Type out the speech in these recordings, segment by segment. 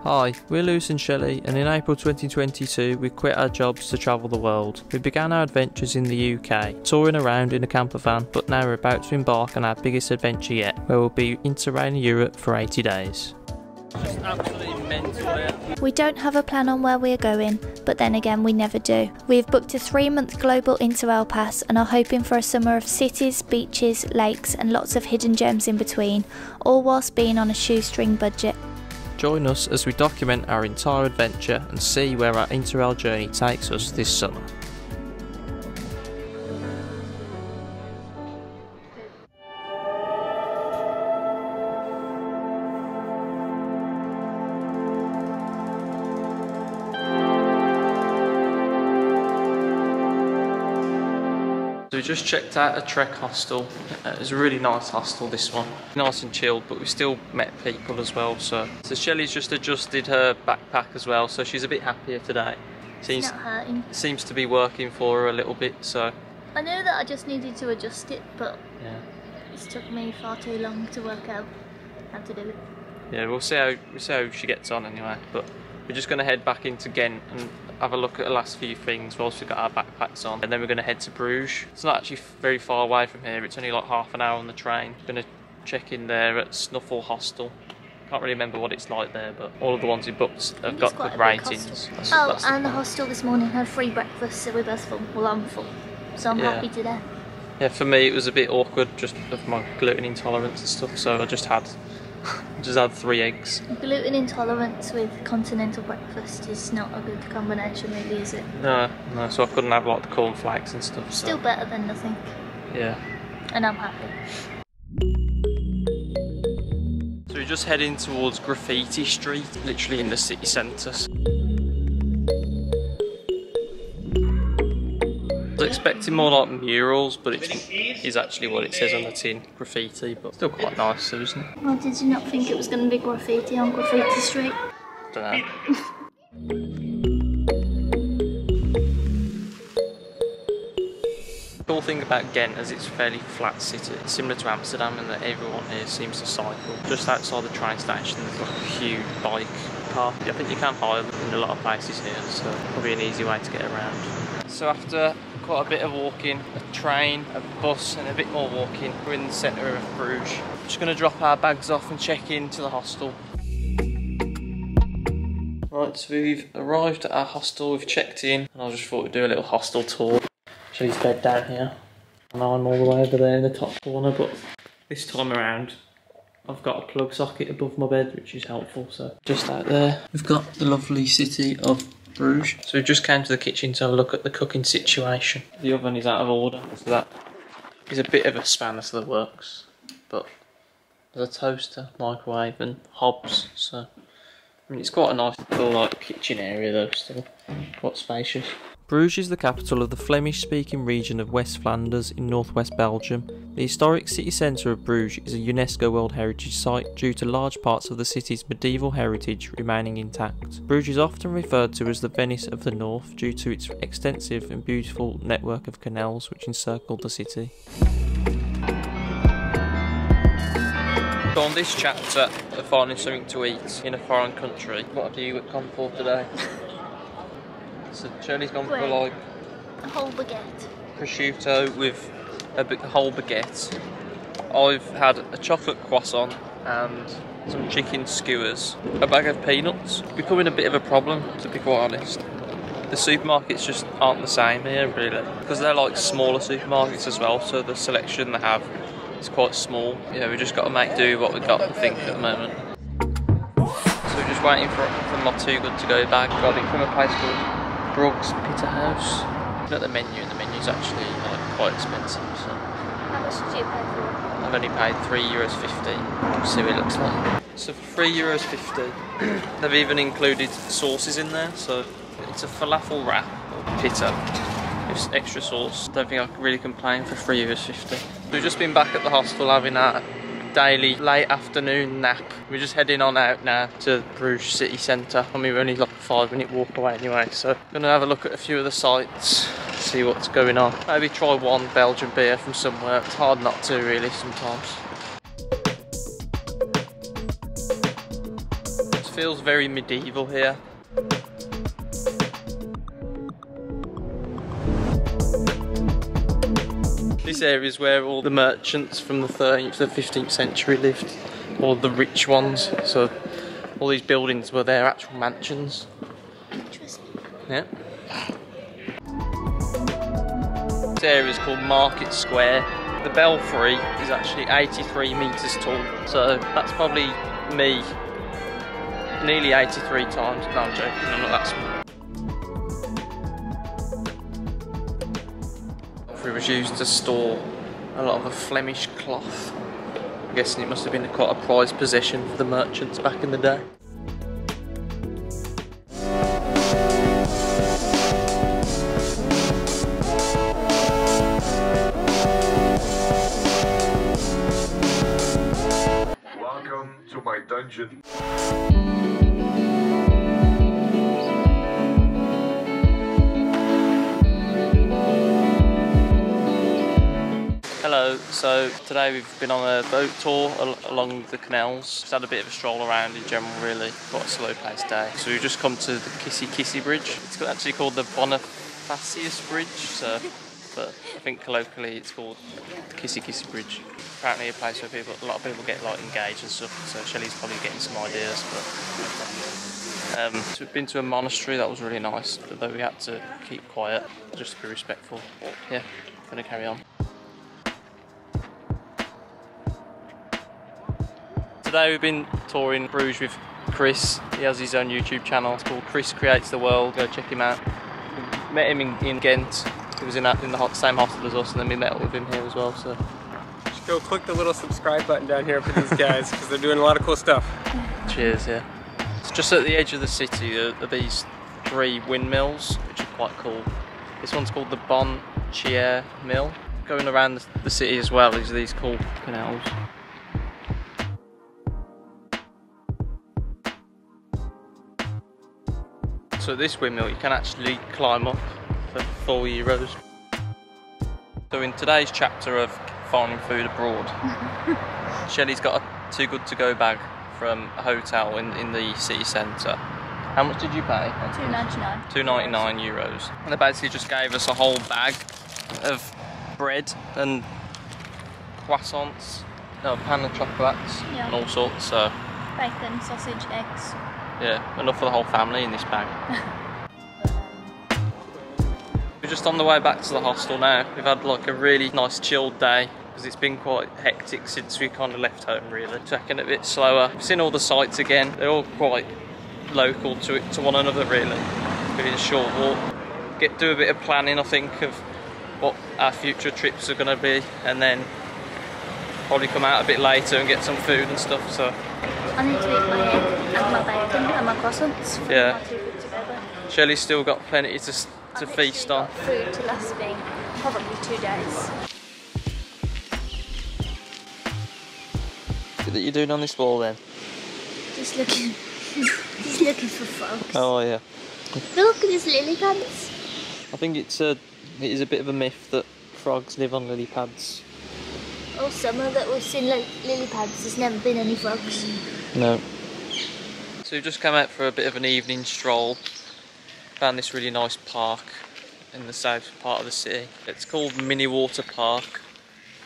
Hi, we're Lewis and Shelley, and in April 2022 we quit our jobs to travel the world. We began our adventures in the UK, touring around in a camper van, but now we're about to embark on our biggest adventure yet, where we'll be Interrailing Europe for 80 days. Just absolutely mental here. We don't have a plan on where we're going, but then again we never do. We've booked a 3-month global Interrail pass and are hoping for a summer of cities, beaches, lakes and lots of hidden gems in between, all whilst being on a shoestring budget. Join us as we document our entire adventure and see where our Interrail journey takes us this summer. So we just checked out a Trek hostel. It was a really nice hostel, this one. Nice and chilled, but we still met people as well. So Shelley's just adjusted her backpack as well, so she's a bit happier today. It's not hurting. Seems to be working for her a little bit, so. I knew that I just needed to adjust it, but yeah, it's took me far too long to work out how to do it. Yeah, we'll see how she gets on anyway. But we're just going to head back into Ghent and have a look at the last few things whilst we've got our backpacks on, and then we're going to head to Bruges. It's not actually very far away from here, it's only like half an hour on the train. We're going to check in there at Snuffle Hostel. Can't really remember what it's like there, but all of the ones we booked have got good ratings. And the hostel this morning had free breakfast, so we're both full. Well, I'm full, so I'm happy today. Yeah, for me it was a bit awkward just of my gluten intolerance and stuff, so I just had 3 eggs. Gluten intolerance with continental breakfast is not a good combination, really, is it? No, so I couldn't have like the cornflakes and stuff. Still better than nothing. Yeah. And I'm happy. So we're just heading towards Graffiti Street, literally in the city centre. I was expecting more like murals, but it is actually what it says on the tin, graffiti, but still quite nice, so isn't it? Well, did you not think it was going to be graffiti on Graffiti Street? Don't know. The cool thing about Ghent is it's a fairly flat city. It's similar to Amsterdam in that everyone here seems to cycle. Just outside the train station there's like a huge bike park. I think you can hire them in a lot of places here, so probably an easy way to get around. So after quite a bit of walking, a train, a bus and a bit more walking, we're in the centre of Bruges. Just going to drop our bags off and check into the hostel. Right, so we've arrived at our hostel, we've checked in, and I just thought we'd do a little hostel tour. She's bed down here, and I'm all the way over there in the top corner, but this time around I've got a plug socket above my bed, which is helpful. So just out there we've got the lovely city of Bruges. So we just came to the kitchen to have a look at the cooking situation. The oven is out of order, so that is a bit of a spanner to the works, but there's a toaster, microwave and hobs, so I mean it's quite a nice little like kitchen area though, still quite spacious. Bruges is the capital of the Flemish-speaking region of West Flanders in northwest Belgium. The historic city centre of Bruges is a UNESCO World Heritage Site due to large parts of the city's medieval heritage remaining intact. Bruges is often referred to as the Venice of the North due to its extensive and beautiful network of canals which encircle the city. So on this chapter of finding something to eat in a foreign country, what have you gone for today? So Shirley's gone for like a whole baguette, prosciutto with a whole baguette. I've had a chocolate croissant and some chicken skewers, a bag of peanuts. It's becoming a bit of a problem, to be quite honest. The supermarkets just aren't the same here really, because they're like smaller supermarkets as well, so the selection they have is quite small. Yeah, we just got to make do with what we've got, I think, at the moment. So we're just waiting for my Too Good To Go bag. Got it from a place called Bruges Pizza House. Look at the menu, and the menu's actually like quite expensive. So how much did you pay for it? I've only paid €3.50. Let's see what it looks like. So for €3.50, they've even included sauces in there. So it's a falafel wrap or pita with extra sauce. Don't think I can really complain for €3.50. We've just been back at the hostel having our daily late afternoon nap. We're just heading on out now to Bruges city centre. I mean, we're only like a 5-minute walk away anyway, so gonna have a look at a few of the sites, see what's going on. Maybe try one Belgian beer from somewhere. It's hard not to really sometimes. feels very medieval here. This area is where all the merchants from the 13th to the 15th century lived, all the rich ones. So all these buildings were their actual mansions. Interesting. Yeah. This area is called Market Square. The belfry is actually 83 metres tall, so that's probably me nearly 83 times. No, I'm joking, I'm not that small. The belfry was used to store a lot of the Flemish cloth. I'm guessing it must have been quite a prized possession for the merchants back in the day. Welcome to my dungeon. Hello, so today we've been on a boat tour along the canals. Just had a bit of a stroll around in general, really. Quite a slow paced day. So we've just come to the Kissy Bridge. It's actually called the Bonifacius Bridge, so, but I think colloquially it's called the Kissy Bridge. Apparently a place where a lot of people get like engaged and stuff, so Shelley's probably getting some ideas. But so we've been to a monastery, that was really nice, although we had to keep quiet just to be respectful. But yeah, I'm gonna carry on. Today we've been touring Bruges with Chris. He has his own YouTube channel. It's called Chris Creates the World. Go check him out. We met him in Ghent. He was in the same hostel as us, and then we met up with him here as well. So Just go click the little subscribe button down here for these guys because they're doing a lot of cool stuff. cheers, yeah. It's just at the edge of the city. There are these 3 windmills, which are quite cool. This one's called the Bon Chier Mill. Going around the city as well is these cool canals. So at this windmill you can actually climb up for €4. So in today's chapter of finding food abroad, Shelley's got a Too Good To Go bag from a hotel in the city centre. How much did you pay? €2.99. €2.99. And they basically just gave us a whole bag of bread and croissants, pan of chocolates, Yeah. and all sorts. So Bacon, sausage, eggs. yeah, enough for the whole family in this bag. We're just on the way back to the hostel now. We've had like a really nice chilled day because it's been quite hectic since we kind of left home, really. Taking it a bit slower. We've seen all the sights again. They're all quite local to one another, really. Within a short walk. Do a bit of planning, I think, of what our future trips are going to be, and then probably come out a bit later and get some food and stuff. So I need to eat my egg and my bacon and my croissants. Yeah. My two food together. Shelley's still got plenty to feast on. Food to last me probably 2 days. What are you doing on this wall then? Just looking, just looking for frogs. Oh yeah. Look at these lily pads. I think it is a bit of a myth that frogs live on lily pads. All summer that we've seen lily pads, there's never been any frogs. No. So we've just come out for a bit of an evening stroll. Found this really nice park in the south part of the city. It's called Mini Water Park.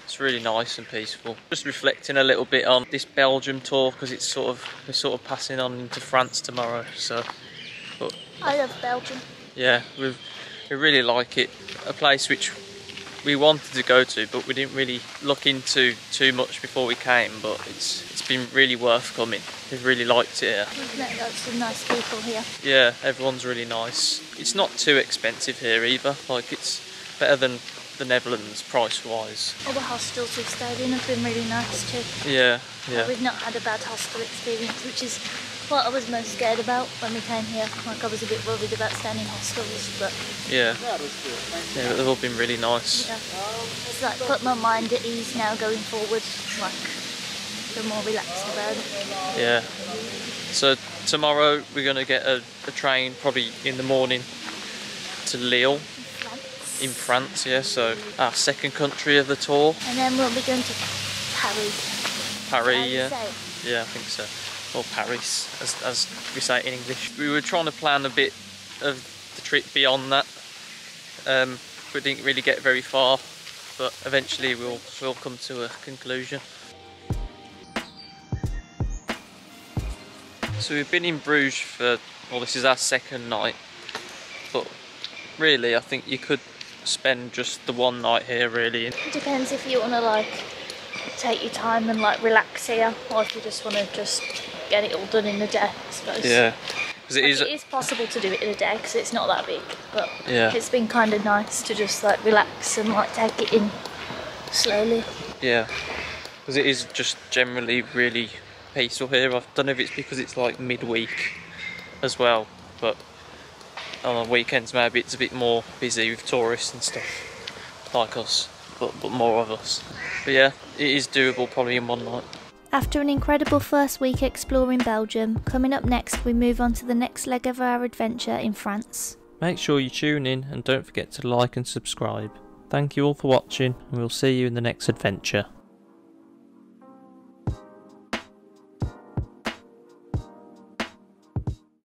It's really nice and peaceful. Just reflecting a little bit on this Belgium tour because we're sort of passing on into France tomorrow. So, but I love Belgium. yeah, we really like it. A place which we wanted to go to, but we didn't really look into too much before we came. But it's been really worth coming. We've really liked it here. We've met lots of nice people here. Yeah, everyone's really nice. It's not too expensive here either. Like, it's better than the Netherlands price-wise. All the hostels we've stayed in have been really nice too. Yeah, yeah. We've not had a bad hostel experience, which is what I was most scared about when we came here. Like, I was a bit worried about staying in hostels, but Yeah, but they've all been really nice. yeah, it's like put my mind at ease now going forward. Like, feel more relaxed about it. Yeah. So tomorrow we're going to get a train probably in the morning to Lille in France, yeah, so our second country of the tour. And then we'll be going to Paris. Paris, yeah. Say. Yeah, I think so. or Paris, as we say it in English. We were trying to plan a bit of the trip beyond that. We didn't really get very far, but eventually we'll come to a conclusion. So we've been in Bruges for, well, this is our second night, but really I think you could spend just the one night here really. It depends if you want to like take your time and like relax here, or if you just want to just get it all done in a day, I suppose. Yeah, because it is possible to do it in a day because it's not that big, but yeah, it's been kind of nice to just like relax and like take it in slowly. Yeah, because it is just generally really peaceful here. I don't know if it's because it's like midweek as well, but on the weekends maybe it's a bit more busy with tourists and stuff like us, but more of us. But yeah, it is doable probably in one night. After an incredible first week exploring Belgium, coming up next we move on to the next leg of our adventure in France. Make sure you tune in and don't forget to like and subscribe. Thank you all for watching, and we'll see you in the next adventure.